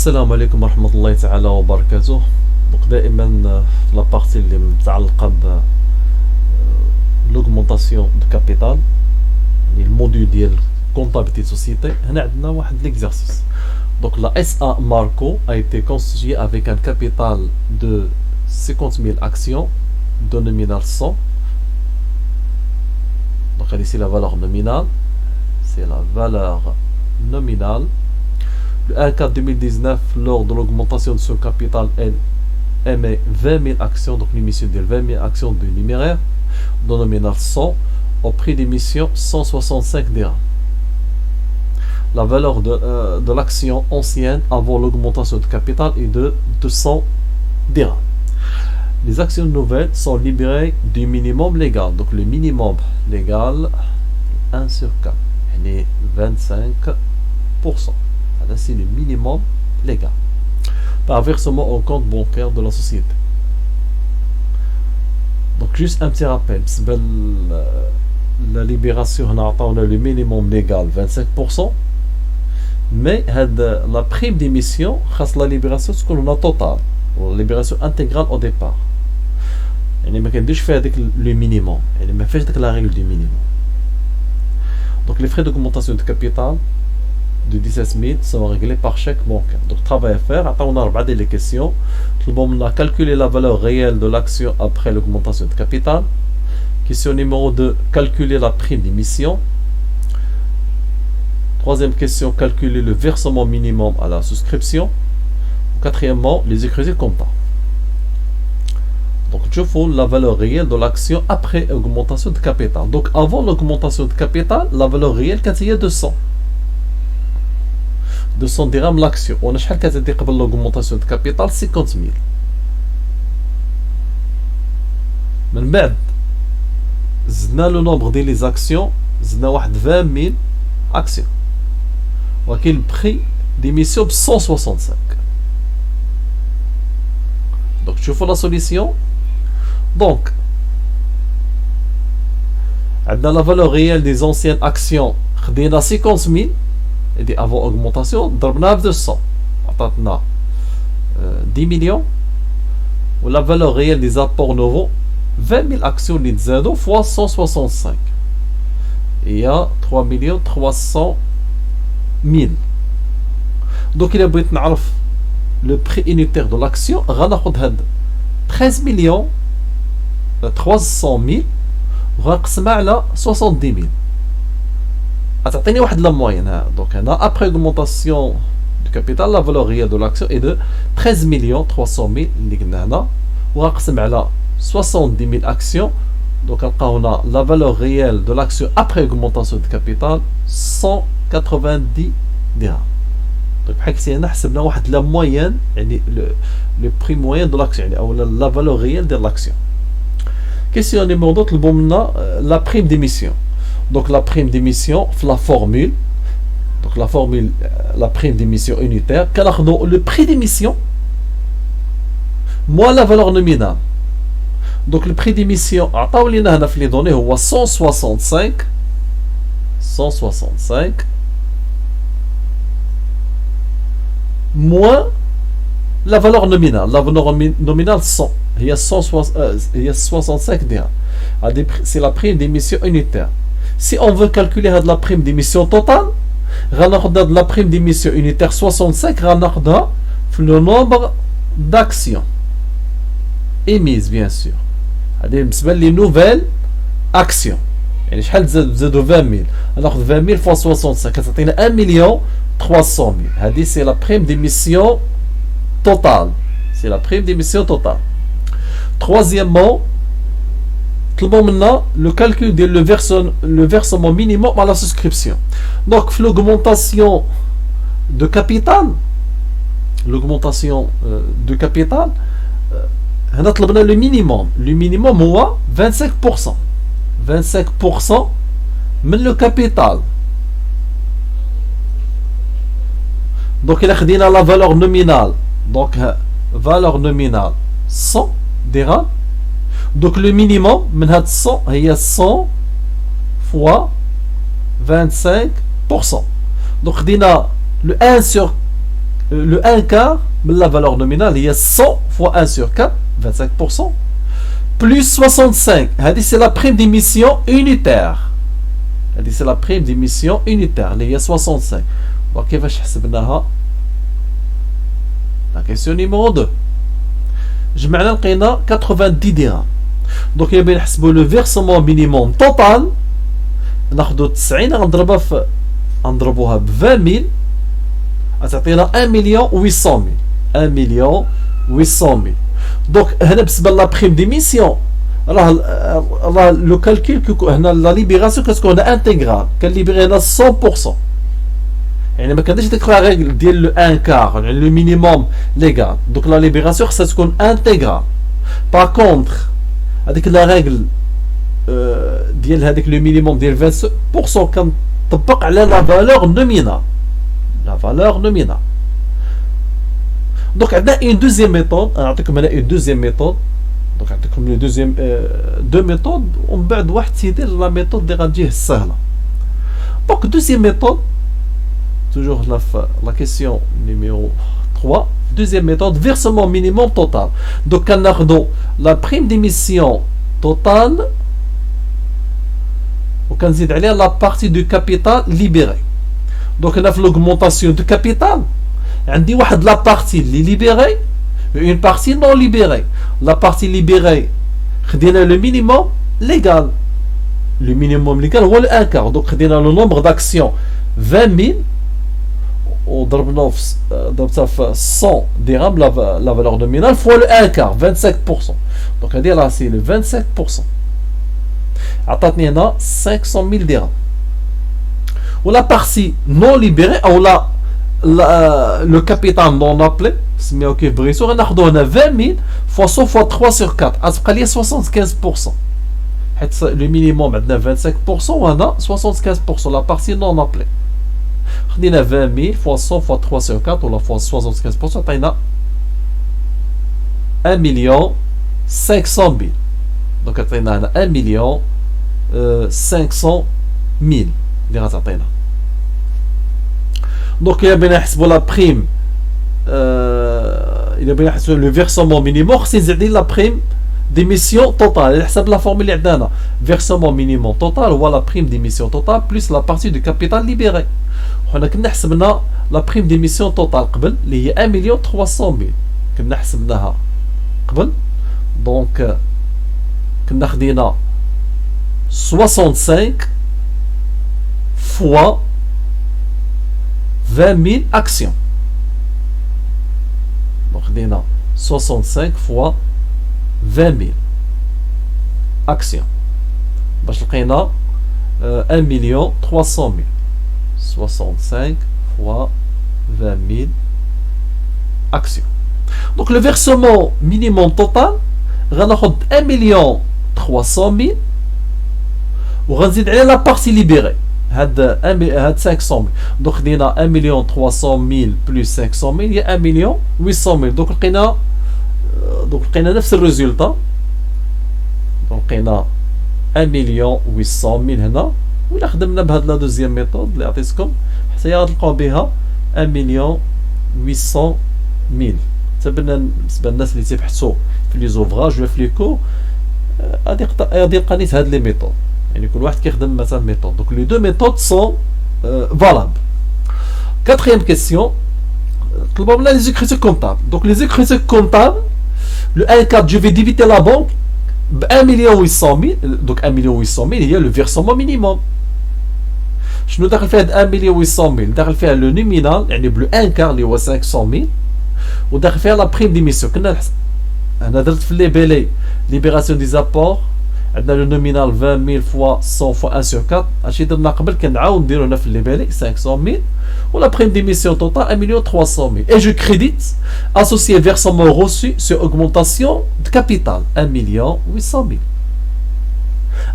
السلام عليكم ورحمة الله تعالى وبركاته. دونك دائما في لابارتي اللي متعلقة ب لوغمونطاسيون دو كابيتال، يعني الموديل ديال كونطابيلتي سوسيتي. هنا عندنا واحد ليكزارسيس. دونك لا SA Marco a été constituée avec un capital de 50 000 actions de nominal 100. Donc ici la valeur nominale, c'est la valeur nominale. Le 1-4 2019, lors de l'augmentation de ce capital, elle émet 20 000 actions, donc l'émission de 20 000 actions de numéraire, de nominal 100, au prix d'émission 165 dirhams. La valeur de l'action ancienne avant l'augmentation de capital est de 200 dirhams. Les actions nouvelles sont libérées du minimum légal. Donc le minimum légal, 1 sur 4, et 25%. C'est le minimum légal par versement au compte bancaire de la société. Donc juste un petit rappel, la libération, on a le minimum légal 25%, mais la prime d'émission, la libération, c'est qu'on a total, la libération intégrale au départ. Et ما كنديرش فيها هذاك le minimum, يعني ما فيهاش ديك la règle du minimum. Donc les frais d'augmentation de capital de 17 000 sont réglés par chèque bancaire. Donc travail à faire. On a regardé les questions. On a calculé la valeur réelle de l'action après l'augmentation de capital. Question numéro 2, calculer la prime d'émission. Troisième question, calculer le versement minimum à la souscription. Quatrièmement, les écritures comptables. Donc je faut la valeur réelle de l'action après augmentation de capital. Donc avant l'augmentation de capital, la valeur réelle était 200 dirhams l'action. On a شحال كتدي قبل l'augmentation de capital 50 000. من بعد زدنا لو نومبر ديال لي زاكسيون، زدنا واحد 20 000 اكسيون، ولكن البري ديميسيون ب 165. دونك تشوفوا لا سوليسيون. دونك عندنا لا فالور ريال دي زونسيان اكسيون، خدينا 50 000 et avant augmentation ضربناها ب 200 عطاتنا 10 millions. و la valeur réelle des apports nouveaux 20 000 actions اللي تزادوا fois 165 هي 3 مليون 300 000. دونك إلا بغيت نعرف لو بري unitaire de l'action غناخد هاد 13 مليون 300 000 وغنقسمها على 70 000. تعطيني واحد لا موين. دونك هنا après augmentation du capital la valeur réelle de l'action est de 13 مليون 300 000 اللي قلنا هنا، وغنقسم على 70 000 actions. دونك نلقاو هنا la valeur réelle de l'action après augmentation du capital 190 درهم. دونك بحال كتي هنا حسبنا واحد لا موين، يعني لو بري موين دو l'action، يعني اولا la valeur réelle ديال l'action. كيسيون نيميرو 2 طلبوا منا la prime d'émission. Donc la prime d'émission, la formule, donc la formule, la prime d'émission unitaire, le prix d'émission moins la valeur nominale. Donc le prix d'émission, les données, 165 moins la valeur nominale. La valeur nominale 100, il y a 65 dirhams. C'est la prime d'émission unitaire. Si on veut calculer la prime d'émission totale, de la prime d'émission unitaire 65, le nombre d'actions émises, bien sûr. Les nouvelles actions. Et je vais 20 000. Alors 20 000 fois 65, c'est 1 million 300 000. C'est la prime d'émission totale. C'est la prime d'émission totale. Troisièmement, maintenant le calcul de le versement minimum à la souscription. Donc l'augmentation de capital, on a le minimum. Le minimum est 25%. 25% mais le capital. Donc il a dit la valeur nominale. Donc valeur nominale 100 dirhams. Donc le minimum, 100 fois 25%. Donc le 1 sur le 1 quart de la valeur nominale, il y a 100 fois 1 sur 4, 25%, plus 65. C'est la prime d'émission unitaire. C'est la prime d'émission unitaire, il y a 65. Donc, كيفاش حسبناها؟ La question numéro 2. جمعنا لقينا 90 درهم. Donc, il y a نحسبوا le versement minimum total. ناخذوا 90 نضربوها ب 20 000 تعطينا 1 مليون 800 000. 1 مليون 800 000. دونك هنا بالنسبه لا بريم ديميسيون راه لو كالكول هنا لا ليبيراسيون كتكون انتيغرال كنليبري هنا 100%. يعني ما كنديرش ديك لا ريغل ديال لو 1 كار يعني لو مينيموم ليغال. دونك لا ليبيراسيون خصها تكون انتيغرال. باغ كونطخ هذيك لا ريغل ديال هذيك لو مينيموم ديال 20% كنطبق على لا فالور نومينال. La valeur nominale. Donc, on a une deuxième méthode. On a une deuxième méthode. Donc, on a une deuxième deux méthodes. On va voir la méthode de Radjih Sahla. Donc, deuxième méthode. Toujours la question numéro 3. Deuxième méthode, versement minimum total. Donc, on a la prime d'émission totale. On a la partie du capital libéré. Donc, on a l'augmentation du capital. On dit la partie libérée et une partie non libérée. La partie libérée, on a le minimum légal. Le minimum légal, c'est le 1 quart. Donc, on a le nombre d'actions 20 000. On a 100 dirhams, la valeur nominale, fois le 1 quart, 25%. Donc, on dit là, c'est le 25%. On a 500 000 dirhams. Ou la partie non libérée, ou le capital non appelé, on a 20 000 fois 100 fois 3 sur 4, c'est 75%. Le minimum est 25%, on a 75%, la partie non appelée. On a 20 000 fois 100 fois 3 sur 4, ou la fois 75%, on a 1 million 500 000. Donc on a 1 million 500 000. Donc il y a bien la prime, il y a bien le versement minimum, c'est la prime d'émission totale. Il la formule est versement minimum total ou la prime d'émission totale plus la partie du capital libéré. On a la prime d'émission totale qui est 1 300 000. Donc on a 65 fois 20 000 actions. Donc, on a 65 fois 20 000 actions. On a 1 million 300 000. 65 fois 20 000 actions. Donc, le versement minimum total, on a 1 million 300 000. On a la partie libérée. هاد 500 000 donc لقينا 1 مليون 300 000 بلس 500 000 هي 1 مليون 800 000 لقينا نفس الريزولتا. لقينا 1 مليون 800 000 هنا. ولا خدمنا بهاد لا دوزيام ميثود اللي عطيتكم حتى هي غتلقاو بها 1 مليون 800 000. حتى بالنسبه للناس اللي تيبحثوا في لي زوفراج ولا في لي كور غادي لقانيت هاد لي ميثود. يعني كل واحد كيخدم مثلا méthode. Donc les deux méthodes sont valables. Quatrième question. Les écritures comptables. Donc les écritures comptables, le 1/4, je vais débiter la banque 1 800 000. Donc 1 800 000, il y a le versement minimum. Je nous داخل فيها 1 800 000 داخل فيها le nominal يعني بلو 1/4 اللي هو 500 000 وداخل فيها la prime d'émission. كنا انا درت في لي بيلي libération des apports. عندنا لو نومينال 20 000 fois 100 fois 1 sur 4. هادشي درنا قبل كنعاود نديرو هنا في لي بالي 500 000 ولا prime d'émission totale 1 million 300 000 et je crédite associé versement reçu sur augmentation de capital 1 million 800 000.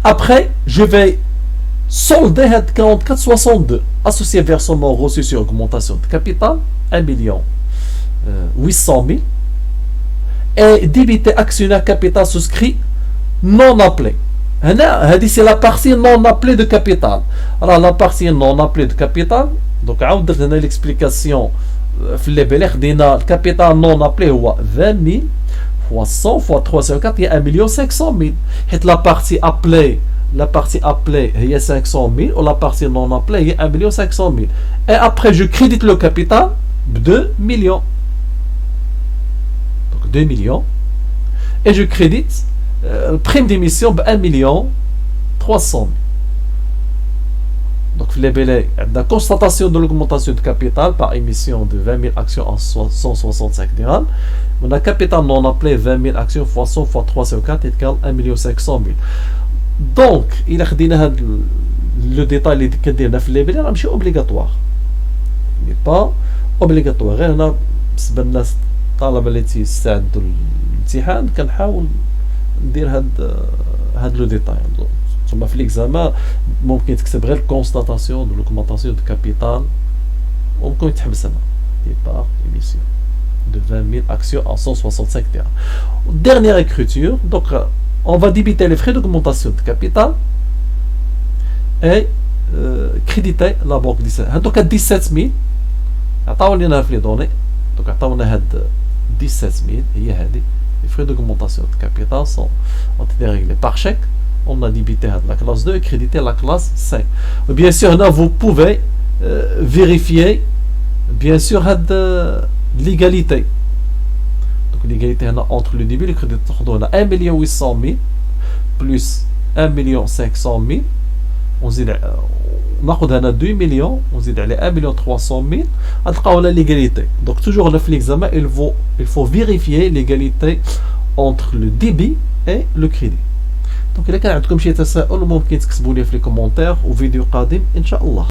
Après je vais solder هاد 44,62 associé versement reçu sur augmentation de capital 1 million 800 000 et débiter actionnaire capital souscrit non appelé. C'est la partie non appelée de capital. Alors la partie non appelée de capital, donc on a l'explication في الليبيلي خدينا الكابيتال نون ابلي هو 20000 fois 100 fois 304 هي 1,500,000 حيت لا بارتي ابلي هي 500,000 و لا بارتي نون ابلي هي 1,500,000 et après je crédite le capital ب 2 millions. Donc 2 millions et je crédite le prime d'émission ب 1,300,000. Donc, la constatation de l'augmentation de capital par émission de 20 000 actions en 165 dirhams. On a capital non appelé 20 000 actions fois 100 fois 304 égale 1,500,000. Donc, il a dit le détail qui est n'est obligatoire. Il n'est pas obligatoire. هنا بالنسبة للناس الطلبة اللي تيستعدوا للامتحان كنحاول ندير هاد لو ديتاي. ثم في ليكزامان ممكن تكتب غير كونستاتاسيون دو لوغمونطاسيون دو كابيتال وممكن تحبس هنا دي بار émission de 20 000 actions en 165 dirhams. Dernière écriture, donc on va débiter les frais d'augmentation de capital et créditer la banque 17. Donc à 17,000 عطاو لنا في لي دوني دونك عطاونا هاد 17,000 هي هادي les frais d'augmentation de capital sont ont été réglés par chèque. On a débité la classe 2 et crédité la classe 5. Bien sûr, là, vous pouvez vérifier, bien sûr, l'égalité. Donc, l'égalité entre le début et le crédit. On a 1,800,000 plus 1,500,000. On dit, on a 2 millions, on dit 1,300,000. On a l'égalité. Donc, toujours dans l'examen, il faut vérifier l'égalité entre le débit et le crédit. دونك الا كان عندكم شي تساؤل ممكن تكتبوا لي في لي كومونتير وفيديو قادم ان شاء الله.